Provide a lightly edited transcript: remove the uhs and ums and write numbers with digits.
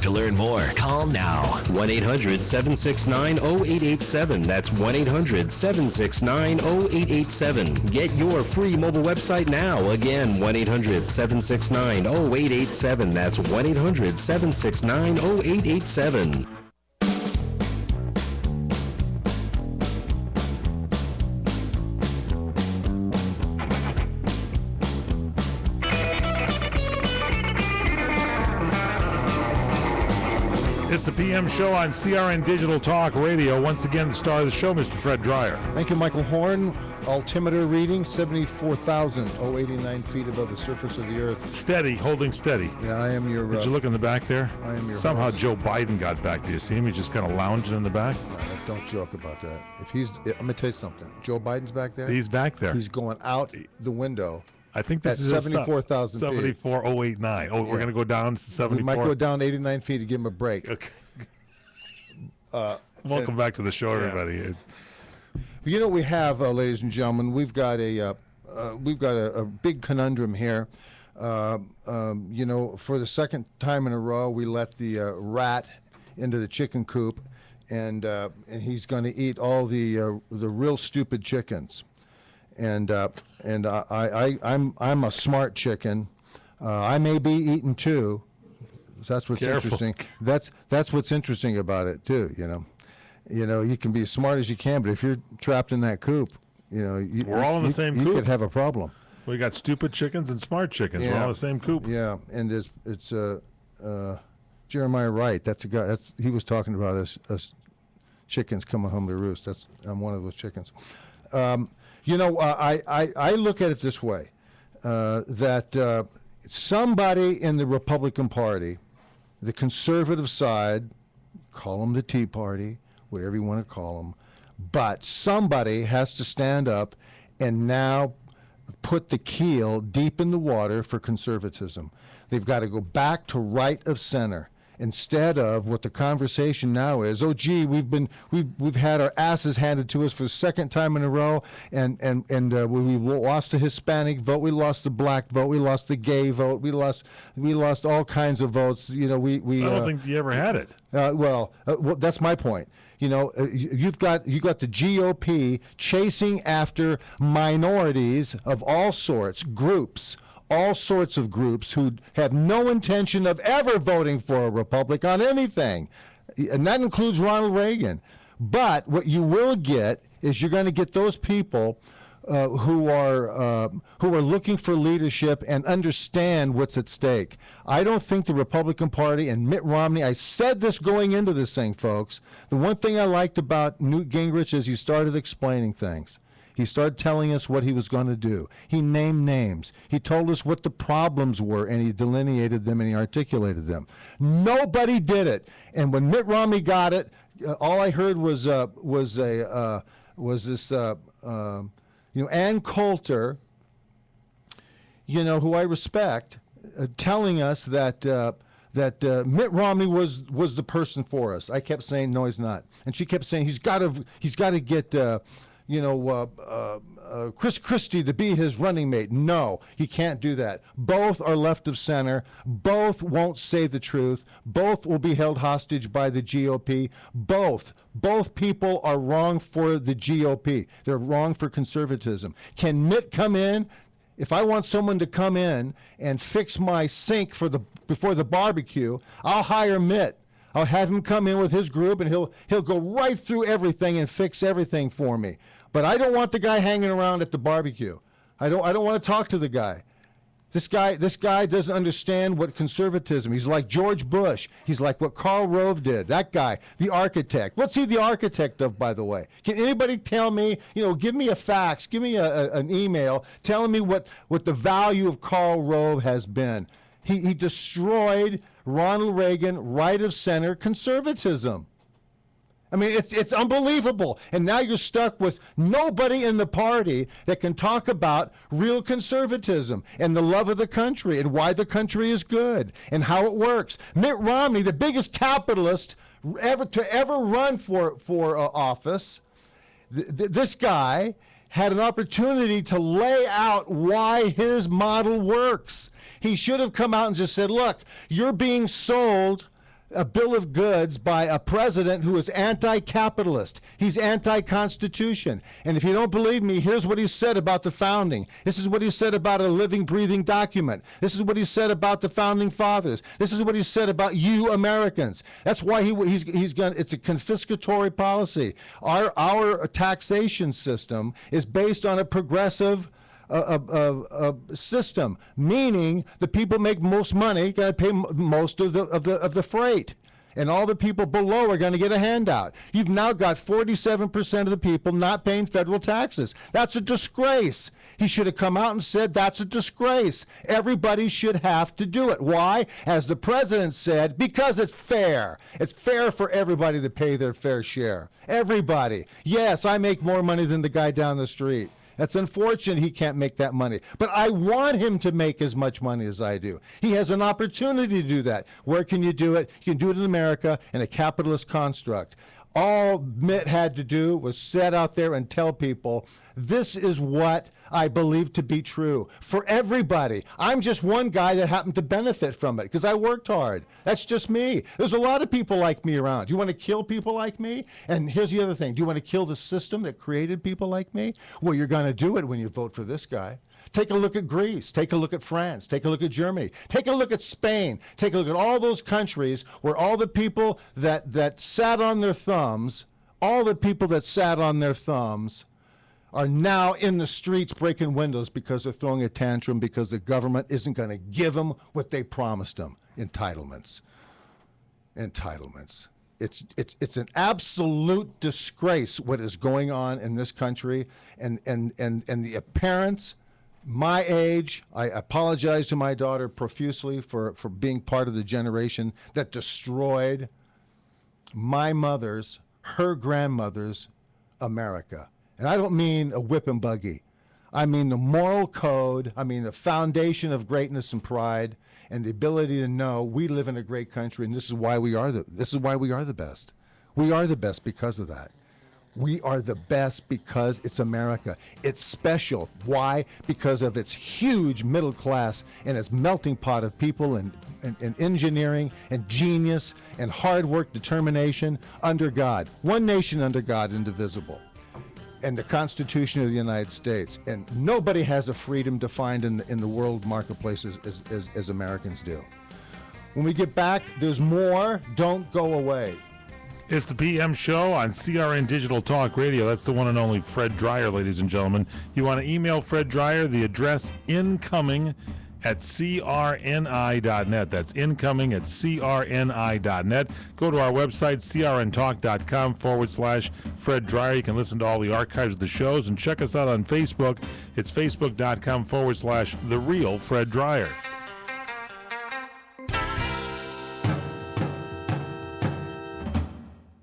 To learn more, call now. 1-800-769-0887. That's 1-800-769-0887. Get your free mobile website now. Again, 1-800-769-0887. That's 1-800-769-0887. It's the PM show on CRN Digital Talk Radio. Once again, the star of the show, Mr. Fred Dreyer. Thank you, Michael Horn. Altimeter reading 74,089 feet above the surface of the earth. Steady, holding steady. Yeah, I am your... Did you look in the back there? I am your Somehow host. Joe Biden got back. Do you see him? He's just kind of lounging in the back. No, don't joke about that. If he's... I'm going to tell you something. Joe Biden's back there? He's back there. He's going out the window. I think this is 74,000 feet. 74,089. Oh, we're going to go down to 74. We might go down 89 feet to give him a break. Okay. Welcome back to the show, everybody. You know what we have, ladies and gentlemen? We've got a big conundrum here. You know, for the second time in a row, we let the rat into the chicken coop, and he's going to eat all the real stupid chickens. And I'm a smart chicken. I may be eaten too. That's what's interesting. That's what's interesting about it too. You know, you can be as smart as you can, but if you're trapped in that coop, you know, we're all in the same coop. You could have a problem. We got stupid chickens and smart chickens. We're all in the same coop. Yeah, and it's Jeremiah Wright. That's a guy. He was talking about us chickens coming home to roost. I'm one of those chickens. You know, I look at it this way, that somebody in the Republican Party, the conservative side, call them the Tea Party, whatever you want to call them, but somebody has to stand up and now put the keel deep in the water for conservatism. They've got to go back to right of center instead of what the conversation now is. Oh, gee, we've had our asses handed to us for the second time in a row, and we lost the Hispanic vote, we lost the black vote, we lost the gay vote, we lost all kinds of votes. You know, we I don't think you ever had it. Well, that's my point. You know, you got the GOP chasing after minorities of all sorts, groups. All sorts of groups who have no intention of ever voting for a Republic on anything. And that includes Ronald Reagan. But what you will get is you're going to get those people who are looking for leadership and understand what's at stake. I don't think the Republican Party and Mitt Romney, I said this going into this thing, folks, the one thing I liked about Newt Gingrich is he started explaining things. He started telling us what he was going to do. He named names. He told us what the problems were, and he delineated them and he articulated them. Nobody did it. And when Mitt Romney got it, all I heard was this Ann Coulter, you know, who I respect, telling us that Mitt Romney was the person for us. I kept saying no, he's not, and she kept saying he's got to get. Chris Christie to be his running mate. No, he can't do that. Both are left of center. Both won't say the truth. Both will be held hostage by the GOP. Both people are wrong for the GOP. They're wrong for conservatism. Can Mitt come in? If I want someone to come in and fix my sink before the barbecue, I'll hire Mitt. I'll have him come in with his group, and he'll go right through everything and fix everything for me. But I don't want the guy hanging around at the barbecue. I don't want to talk to the guy. This guy doesn't understand what conservatism. He's like George Bush. He's like what Karl Rove did. That guy, the architect. What's he the architect of, by the way? Can anybody tell me? You know, give me a fax, give me an email telling me what the value of Karl Rove has been. He destroyed Ronald Reagan, right of center conservatism. I mean, it's unbelievable. And now you're stuck with nobody in the party that can talk about real conservatism and the love of the country and why the country is good and how it works. Mitt Romney, the biggest capitalist to ever run for office, this guy had an opportunity to lay out why his model works. He should have come out and just said, look, you're being sold a bill of goods by a president who is anti-capitalist. He's anti-constitution. And if you don't believe me, here's what he said about the founding. This is what he said about a living, breathing document. This is what he said about the founding fathers. This is what he said about you Americans. That's why he's going. It's a confiscatory policy. Our taxation system is based on a progressive system, meaning the people make most money got to pay most of the freight, and all the people below are going to get a handout. You've now got 47% of the people not paying federal taxes. That's a disgrace. He should have come out and said that's a disgrace. Everybody should have to do it. Why? As the president said, because it's fair. It's fair for everybody to pay their fair share. Everybody. Yes, I make more money than the guy down the street. That's unfortunate he can't make that money. But I want him to make as much money as I do. He has an opportunity to do that. Where can you do it? You can do it in America in a capitalist construct. All Mitt had to do was sit out there and tell people, this is what I believe to be true for everybody. I'm just one guy that happened to benefit from it because I worked hard. That's just me. There's a lot of people like me around. Do you want to kill people like me? And here's the other thing. Do you want to kill the system that created people like me? Well, you're going to do it when you vote for this guy. Take a look at Greece. Take a look at France. Take a look at Germany. Take a look at Spain. Take a look at all those countries where all the people that sat on their thumbs, are now in the streets breaking windows because they're throwing a tantrum because the government isn't going to give them what they promised them. Entitlements. It's an absolute disgrace what is going on in this country, and the parents my age, I apologize to my daughter profusely for being part of the generation that destroyed my mother's, her grandmother's America. And I don't mean a whip and buggy. I mean the moral code. I mean the foundation of greatness and pride, and the ability to know we live in a great country, and this is why we are the best. We are the best because of that. We are the best because it's America. It's special. Why? Because of its huge middle class and its melting pot of people and engineering and genius and hard work, determination under God. One nation under God, indivisible. And the Constitution of the United States. And nobody has a freedom defined in the world marketplace as Americans do. When we get back, there's more. Don't go away. It's the PM show on CRN Digital Talk Radio. That's the one and only Fred Dreyer, ladies and gentlemen. You want to email Fred Dreyer, the address incoming@crni.net. That's incoming@crni.net. Go to our website, crntalk.com/Fred Dreyer. You can listen to all the archives of the shows and check us out on Facebook. It's facebook.com/The Real Fred Dreyer.